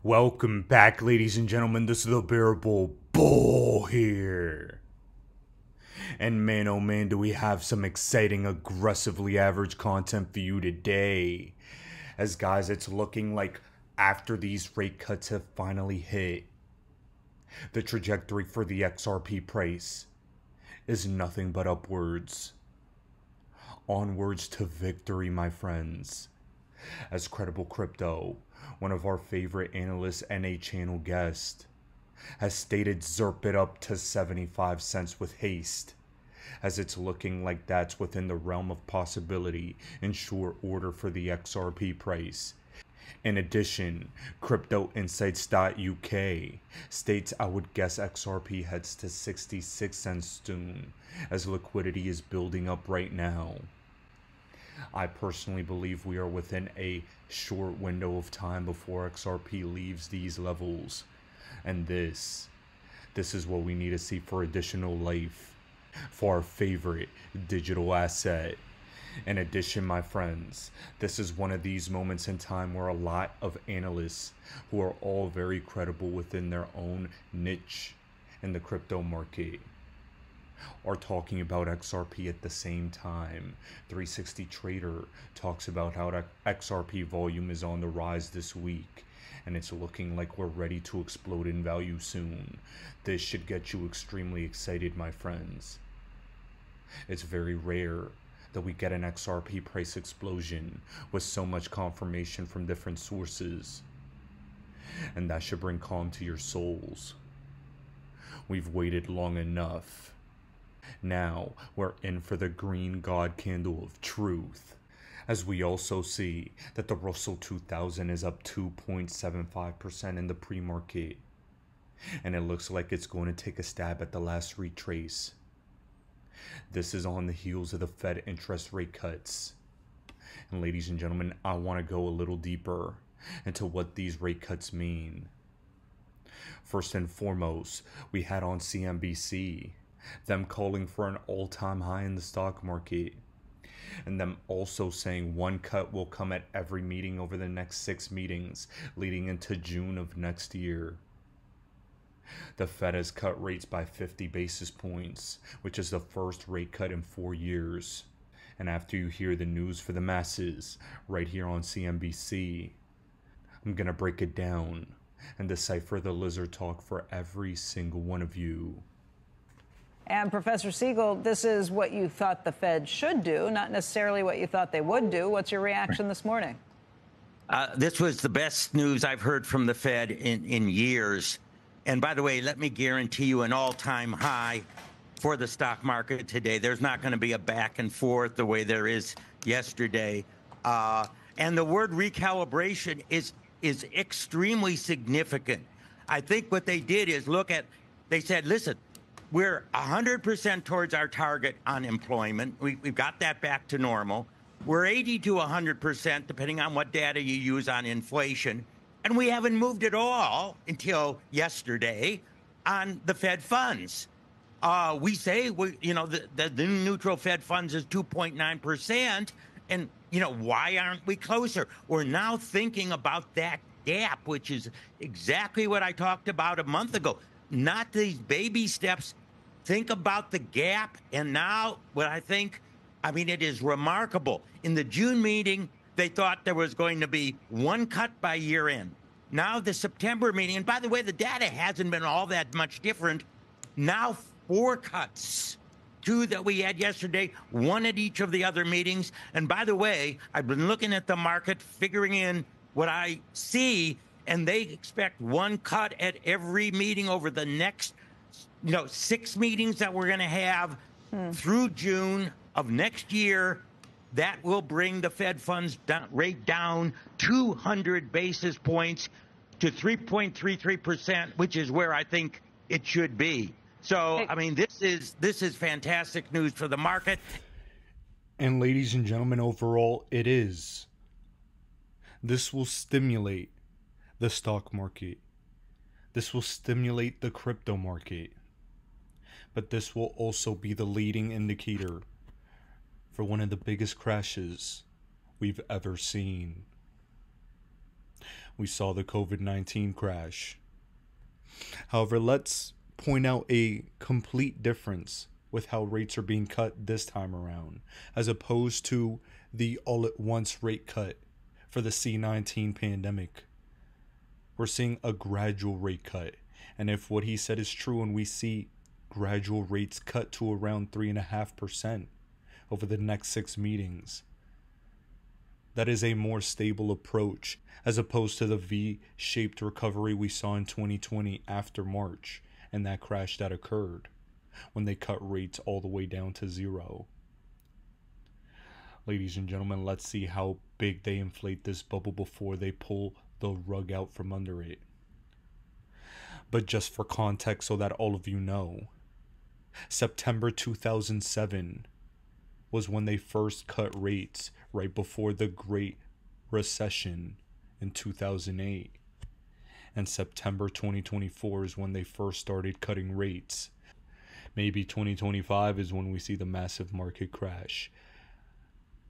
Welcome back, ladies and gentlemen. This is the Bearable Bull here. And man, oh man, do we have some exciting, aggressively average content for you today. As guys, it's looking like after these rate cuts have finally hit, the trajectory for the XRP price is nothing but upwards. Onwards to victory, my friends. As Credible Crypto, one of our favorite analysts and a channel guest, has stated zerp it up to 75 cents with haste, as it's looking like that's within the realm of possibility in short order for the XRP price. In addition, CryptoInsights.uk states I would guess XRP heads to 66 cents soon, as liquidity is building up right now. I personally believe we are within a short window of time before XRP leaves these levels. And this is what we need to see for additional life for our favorite digital asset. In addition, my friends, this is one of these moments in time where a lot of analysts who are all very credible within their own niche in the crypto market are talking about XRP at the same time. 360 Trader talks about how XRP volume is on the rise this week, and it's looking like we're ready to explode in value soon. This should get you extremely excited, my friends. It's very rare that we get an XRP price explosion with so much confirmation from different sources, and that should bring calm to your souls. We've waited long enough. Now we're in for the green god candle of truth, as we also see that the Russell 2000 is up 2.75% in the pre-market, and it looks like it's going to take a stab at the last retrace. This is on the heels of the Fed interest rate cuts. And ladies and gentlemen, I want to go a little deeper into what these rate cuts mean. First and foremost, we had on CNBC them calling for an all-time high in the stock market, and them also saying one cut will come at every meeting over the next 6 meetings leading into June of next year. The Fed has cut rates by 50 basis points, which is the first rate cut in 4 years. And after you hear the news for the masses right here on CNBC, I'm gonna break it down and decipher the lizard talk for every single one of you. And Professor Siegel, this is what you thought the Fed should do, not necessarily what you thought they would do. What's your reaction this morning? This was the best news I've heard from the Fed in years. And by the way, let me guarantee you an all-time high for the stock market today. There's not going to be a back and forth the way there is yesterday. And the word recalibration is extremely significant. I think what they did is they said, listen, we're 100% towards our target on employment. We've got that back to normal. We're 80 to 100%, depending on what data you use on inflation. And we haven't moved at all until yesterday on the Fed funds. We say, the neutral Fed funds is 2.9%. And, why aren't we closer? We're now thinking about that gap, which is exactly what I talked about a month ago. Not these baby steps. Think about the gap. And now it is remarkable. In the June meeting, they thought there was going to be one cut by year end. Now the September meeting, and by the way, the data hasn't been all that much different. Now 4 cuts. 2 that we had yesterday, 1 at each of the other meetings. And by the way, I've been looking at the market, figuring in what I see, and they expect 1 cut at every meeting over the next 6 meetings that we're going to have through June of next year. That will bring the Fed funds rate down 200 basis points to 3.33%, which is where I think it should be. So, this is fantastic news for the market. And ladies and gentlemen, overall, it is. This will stimulate the stock market. This will stimulate the crypto market. But this will also be the leading indicator for one of the biggest crashes we've ever seen. we saw the COVID-19 crash. However, let's point out a complete difference with how rates are being cut this time around, as opposed to the all-at-once rate cut for the C-19 pandemic. We're seeing a gradual rate cut, and if what he said is true and we see gradual rates cut to around 3.5% over the next 6 meetings, that is a more stable approach as opposed to the V-shaped recovery we saw in 2020 after March and that crash that occurred when they cut rates all the way down to 0. Ladies and gentlemen, let's see how big they inflate this bubble before they pull the rug out from under it. But just for context so that all of you know, September 2007 was when they first cut rates right before the Great Recession in 2008. And September 2024 is when they first started cutting rates. Maybe 2025 is when we see the massive market crash.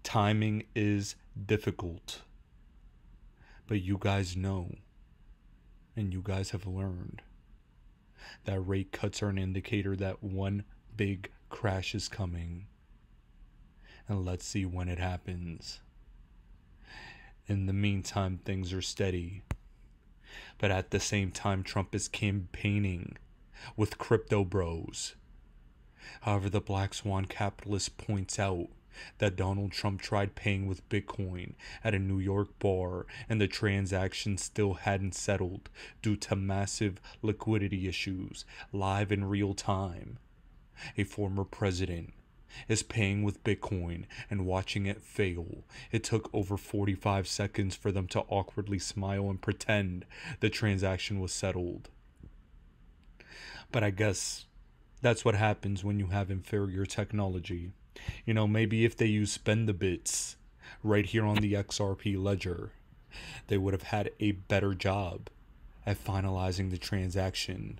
Timing is difficult. But you guys know, and you guys have learned, that rate cuts are an indicator that one big crash is coming. And let's see when it happens. In the meantime, things are steady. But at the same time, Trump is campaigning with crypto bros. However, the Black Swan capitalist points out that Donald Trump tried paying with Bitcoin at a New York bar and the transaction still hadn't settled due to massive liquidity issues live in real time. A former president is paying with Bitcoin and watching it fail. It took over 45 seconds for them to awkwardly smile and pretend the transaction was settled. But I guess that's what happens when you have inferior technology. You know, maybe if they use Spend the Bits right here on the XRP ledger, they would have had a better job at finalizing the transaction.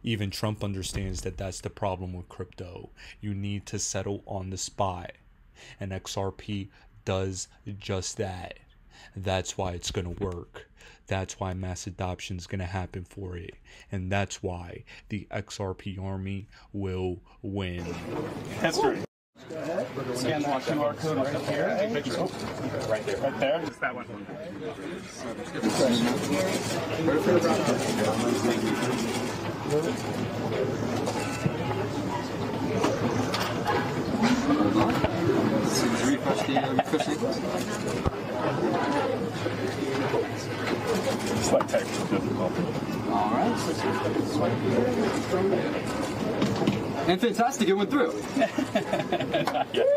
Even Trump understands that that's the problem with crypto. You need to settle on the spot. And XRP does just that. That's why it's going to work. That's why mass adoption is going to happen for it. And that's why the XRP army will win. History. Scan that QR code right here. Right there. Right there. It's that one. Slight technical difficulty. All right. And fantastic, it went through. Not yet.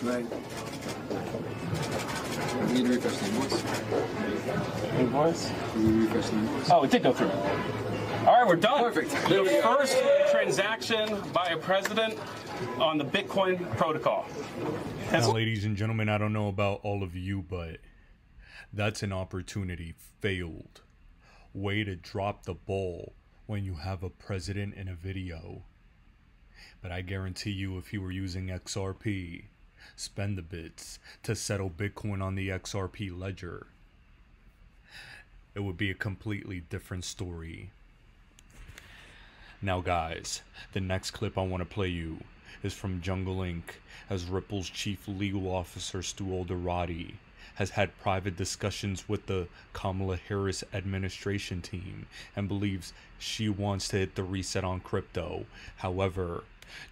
Right. We need to refresh the invoice. Invoice? We need to refresh the invoice. Oh, it did go through. All right, we're done. Perfect. The first transaction by a president on the Bitcoin protocol. Now, ladies and gentlemen, I don't know about all of you, but that's an opportunity failed. Way to drop the ball when you have a president in a video. But I guarantee you, if you were using XRP, Spend the Bits, to settle Bitcoin on the XRP ledger, it would be a completely different story. Now guys, the next clip I want to play you is from Jungle Inc. as Ripple's chief legal officer Stu Alderati has had private discussions with the Kamala Harris administration team and believes she wants to hit the reset on crypto. However,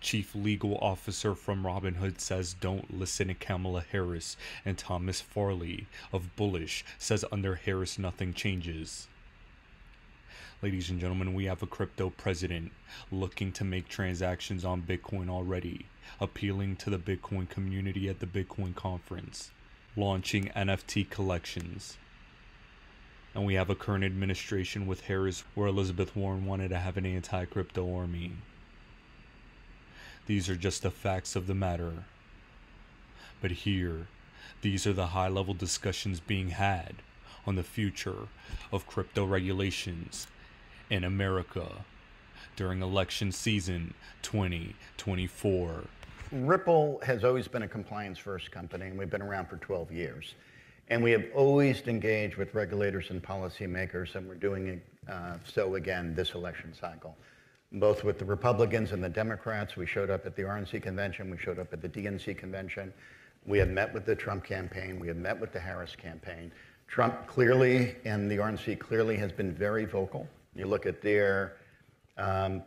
chief legal officer from Robinhood says don't listen to Kamala Harris, and Thomas Farley of Bullish says under Harris nothing changes. Ladies and gentlemen, we have a crypto president looking to make transactions on Bitcoin already, appealing to the Bitcoin community at the Bitcoin conference, launching NFT collections. And we have a current administration with Harris where Elizabeth Warren wanted to have an anti-crypto army. These are just the facts of the matter. But here, these are the high-level discussions being had on the future of crypto regulations in America during election season 2024. Ripple has always been a compliance-first company, and we've been around for 12 years. And we have always engaged with regulators and policymakers, and we're doing it so again this election cycle. Both with the Republicans and the Democrats. We showed up at the RNC convention, we showed up at the DNC convention. We have met with the Trump campaign, we have met with the Harris campaign. Trump clearly, and the RNC clearly, has been very vocal. You look at their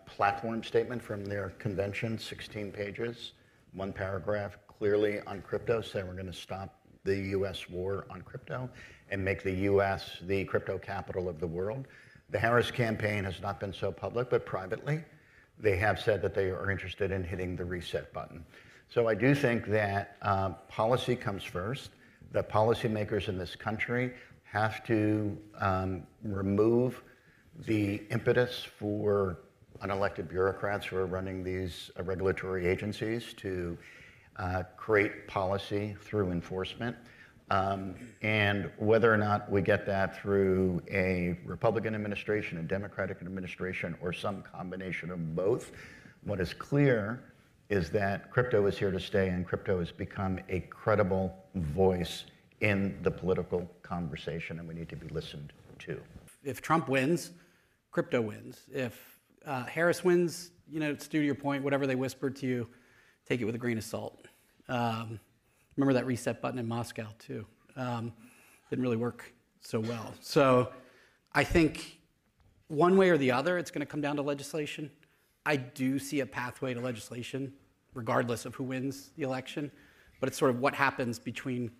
platform statement from their convention, 16 pages, one paragraph, clearly on crypto, saying we're going to stop the U.S. war on crypto and make the U.S. the crypto capital of the world. The Harris campaign has not been so public, but privately, they have said that they are interested in hitting the reset button. So I do think that policy comes first, that policymakers in this country have to remove the impetus for unelected bureaucrats who are running these regulatory agencies to create policy through enforcement. And whether or not we get that through a Republican administration, a Democratic administration, or some combination of both, what is clear is that crypto is here to stay, and crypto has become a credible voice in the political conversation, and we need to be listened to. If Trump wins, crypto wins. If Harris wins, you know, Stu, to your point, whatever they whispered to you, take it with a grain of salt. Remember that reset button in Moscow, too. Didn't really work so well. So I think one way or the other, it's going to come down to legislation. I do see a pathway to legislation, regardless of who wins the election. But it's sort of what happens between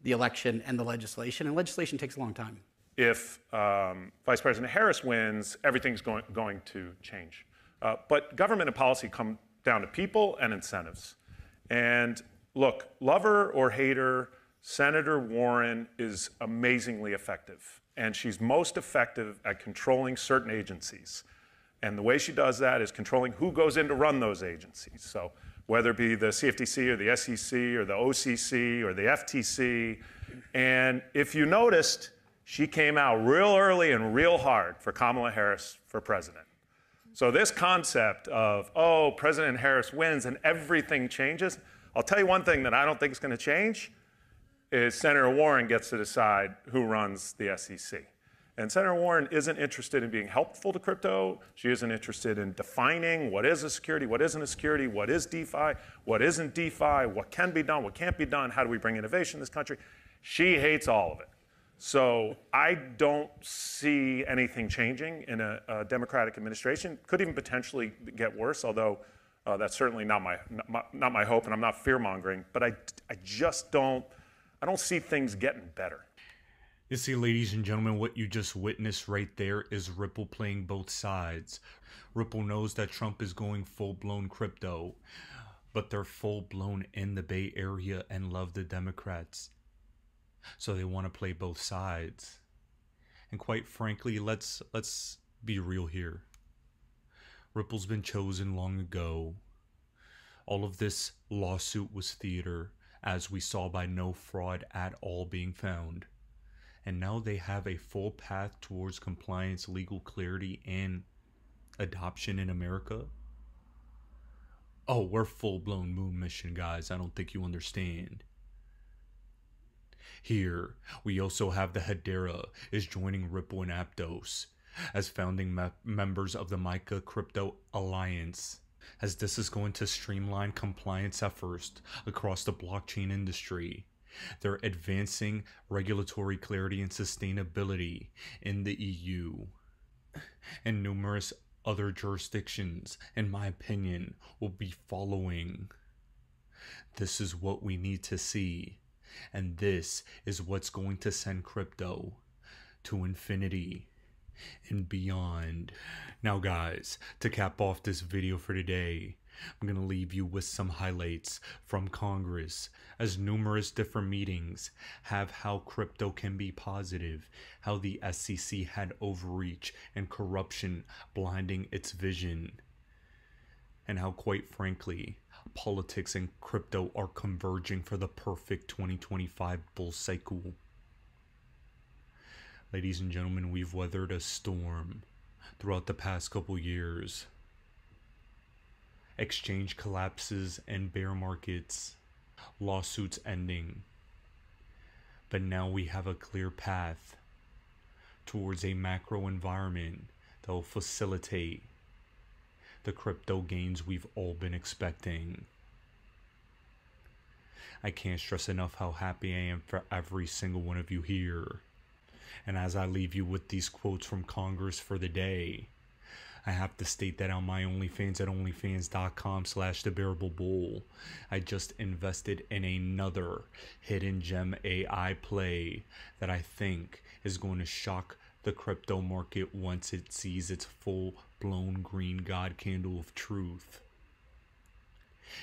the election and the legislation. And legislation takes a long time. If Vice President Harris wins, everything's going to change. But government and policy come down to people and incentives. And look, lover or hater, Senator Warren is amazingly effective. And she's most effective at controlling certain agencies. And the way she does that is controlling who goes in to run those agencies. So whether it be the CFTC or the SEC or the OCC or the FTC. And if you noticed, she came out real early and real hard for Kamala Harris for president. So this concept of, oh, President Harris wins and everything changes, I'll tell you one thing that I don't think is going to change is Senator Warren gets to decide who runs the SEC. And Senator Warren isn't interested in being helpful to crypto. She isn't interested in defining what is a security, what isn't a security, what is DeFi, what isn't DeFi, what can be done, what can't be done, how do we bring innovation in this country. She hates all of it. So I don't see anything changing in a Democratic administration. Could even potentially get worse, although that's certainly not my hope, and I'm not fear-mongering. But I just don't see things getting better. You see, ladies and gentlemen, what you just witnessed right there is Ripple playing both sides. Ripple knows that Trump is going full-blown crypto, but they're full-blown in the Bay Area and love the Democrats. So they want to play both sides. And quite frankly, let's be real here. Ripple's been chosen long ago. All of this lawsuit was theater, as we saw by no fraud at all being found. And now they have a full path towards compliance, legal clarity, and adoption in America. Oh, we're full-blown moon mission, guys. I don't think you understand. Here, we also have the Hedera is joining Ripple and Aptos as founding members of the MiCA Crypto Alliance, as this is going to streamline compliance efforts across the blockchain industry. They're advancing regulatory clarity and sustainability in the EU and numerous other jurisdictions, in my opinion, will be following. This is what we need to see, and this is what's going to send crypto to infinity and beyond. Now guys, to cap off this video for today, I'm going to leave you with some highlights from Congress, as numerous different meetings have how crypto can be positive, how the SEC had overreach and corruption blinding its vision, and how, quite frankly, politics and crypto are converging for the perfect 2025 bull cycle. Ladies and gentlemen, we've weathered a storm throughout the past couple years. exchange collapses and bear markets, lawsuits ending. But now we have a clear path towards a macro environment that will facilitate the crypto gains we've all been expecting. I can't stress enough how happy I am for every single one of you here. And as I leave you with these quotes from Congress for the day, I have to state that on my OnlyFans at onlyfans.com/thebearablebull, I just invested in another hidden gem AI play that I think is going to shock the crypto market once it sees its full-blown green god candle of truth.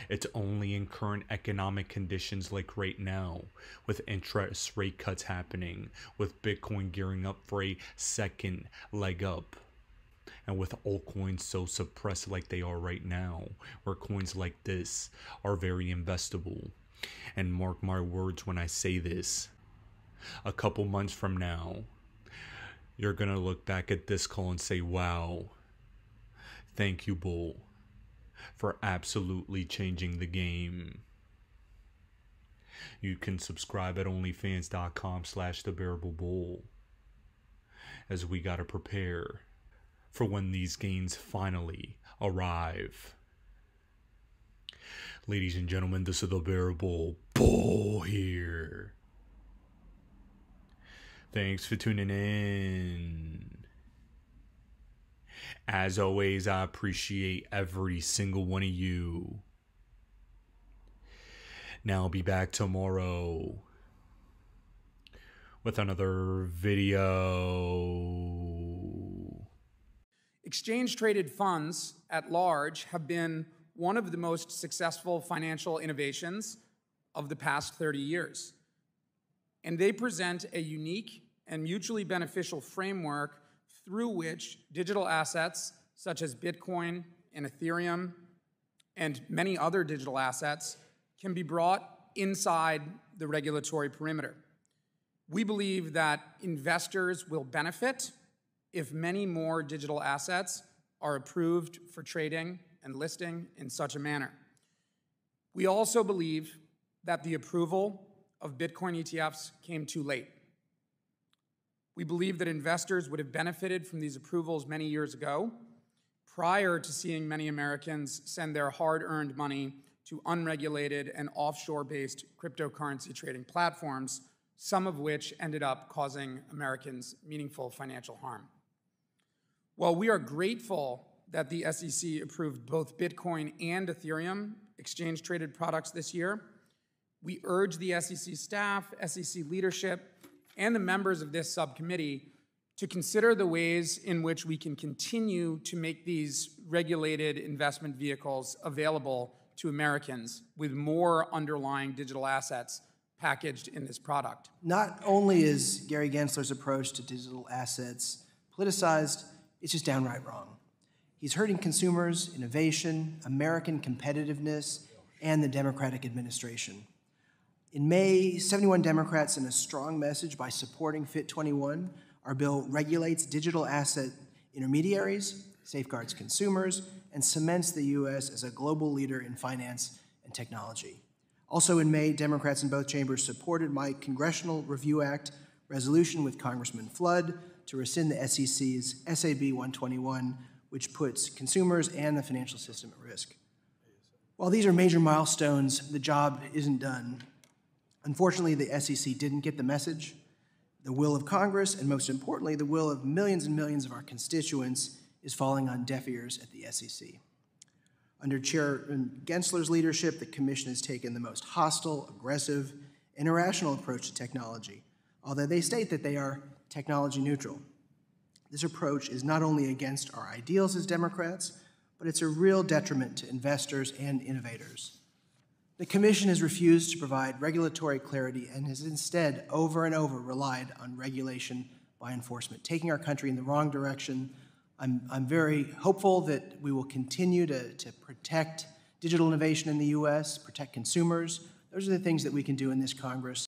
It's only in current economic conditions like right now, with interest rate cuts happening, with Bitcoin gearing up for a second leg up, and with altcoins so suppressed like they are right now, where coins like this are very investable. And mark my words when I say this, a couple months from now, you're gonna look back at this call and say, wow, thank you, Bull, for absolutely changing the game. You can subscribe at onlyfans.com/thebearablebull, as we gotta prepare for when these gains finally arrive. Ladies and gentlemen, this is the Bearable Bull here. Thanks for tuning in. As always, I appreciate every single one of you. Now I'll be back tomorrow with another video. Exchange-traded funds at large have been one of the most successful financial innovations of the past 30 years. And they present a unique and mutually beneficial framework through which digital assets such as Bitcoin and Ethereum and many other digital assets can be brought inside the regulatory perimeter. We believe that investors will benefit if many more digital assets are approved for trading and listing in such a manner. We also believe that the approval of Bitcoin ETFs came too late. We believe that investors would have benefited from these approvals many years ago, prior to seeing many Americans send their hard-earned money to unregulated and offshore-based cryptocurrency trading platforms, some of which ended up causing Americans meaningful financial harm. While we are grateful that the SEC approved both Bitcoin and Ethereum exchange-traded products this year, we urge the SEC staff, SEC leadership, and the members of this subcommittee to consider the ways in which we can continue to make these regulated investment vehicles available to Americans with more underlying digital assets packaged in this product. Not only is Gary Gensler's approach to digital assets politicized, it's just downright wrong. He's hurting consumers, innovation, American competitiveness, and the Democratic administration. In May, 71 Democrats sent a strong message by supporting FIT 21. Our bill regulates digital asset intermediaries, safeguards consumers, and cements the U.S. as a global leader in finance and technology. Also in May, Democrats in both chambers supported my Congressional Review Act resolution with Congressman Flood to rescind the SEC's SAB 121, which puts consumers and the financial system at risk. While these are major milestones, the job isn't done. Unfortunately, the SEC didn't get the message. The will of Congress, and most importantly, the will of millions and millions of our constituents, is falling on deaf ears at the SEC. Under Chairman Gensler's leadership, the Commission has taken the most hostile, aggressive, and irrational approach to technology, although they state that they are technology neutral. This approach is not only against our ideals as Democrats, but it's a real detriment to investors and innovators. The Commission has refused to provide regulatory clarity and has instead over and over relied on regulation by enforcement, taking our country in the wrong direction. I'm very hopeful that we will continue to protect digital innovation in the U.S., protect consumers. Those are the things that we can do in this Congress.